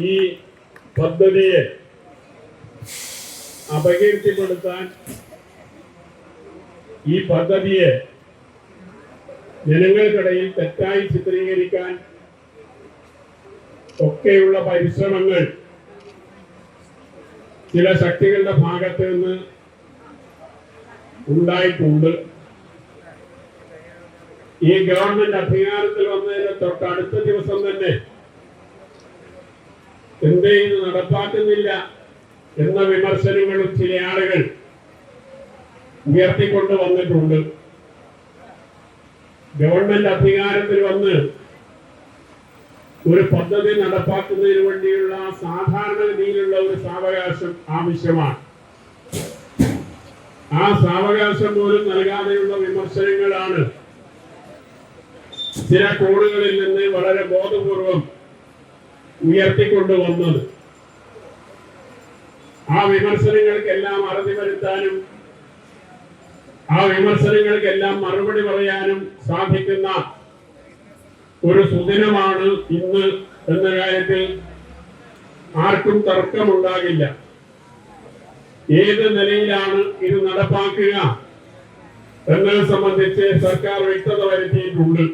ഈ പദ്ധതിയെ അപകീർത്തിപ്പെടുത്താൻ, ഈ പദ്ധതിയെ ജനങ്ങൾക്കിടയിൽ തെറ്റായി ചിത്രീകരിക്കാൻ ഒക്കെയുള്ള പരിശ്രമങ്ങൾ ചില ശക്തികളുടെ ഭാഗത്ത് നിന്ന് ഉണ്ടായിട്ടുണ്ട്. ഈ ഗവൺമെന്റ് അധികാരത്തിൽ വന്നതിന് തൊട്ടടുത്ത ദിവസം തന്നെ എന്തേ ഇത് നടപ്പാക്കുന്നില്ല എന്ന വിമർശനങ്ങളും ചില ആളുകൾ ഉയർത്തിക്കൊണ്ട് വന്നിട്ടുണ്ട്. ഗവൺമെന്റ് അധികാരത്തിൽ വന്ന് ഒരു പദ്ധതി നടപ്പാക്കുന്നതിന് വേണ്ടിയുള്ള സാധാരണഗതിയിലുള്ള ഒരു സാവകാശം ആവശ്യമാണ്. ആ സാവകാശം പോലും നൽകാതെയുള്ള വിമർശനങ്ങളാണ് ചില കോണുകളിൽ നിന്ന് വളരെ ബോധപൂർവം ഉയർത്തിക്കൊണ്ടുവന്നത്. ആ വിമർശനങ്ങൾക്കെല്ലാം അറുതി വരുത്താനും ആ വിമർശനങ്ങൾക്കെല്ലാം മറുപടി പറയാനും സാധിക്കുന്ന ഒരു സുദിനമാണ് ഇന്ന് എന്ന കാര്യത്തിൽ ആർക്കും തർക്കമുണ്ടാകില്ല. ഏത് നിലയിലാണ് ഇത് നടപ്പാക്കുക എന്നത് സംബന്ധിച്ച് സർക്കാർ വ്യക്തത വരുത്തിയിട്ടുണ്ട്.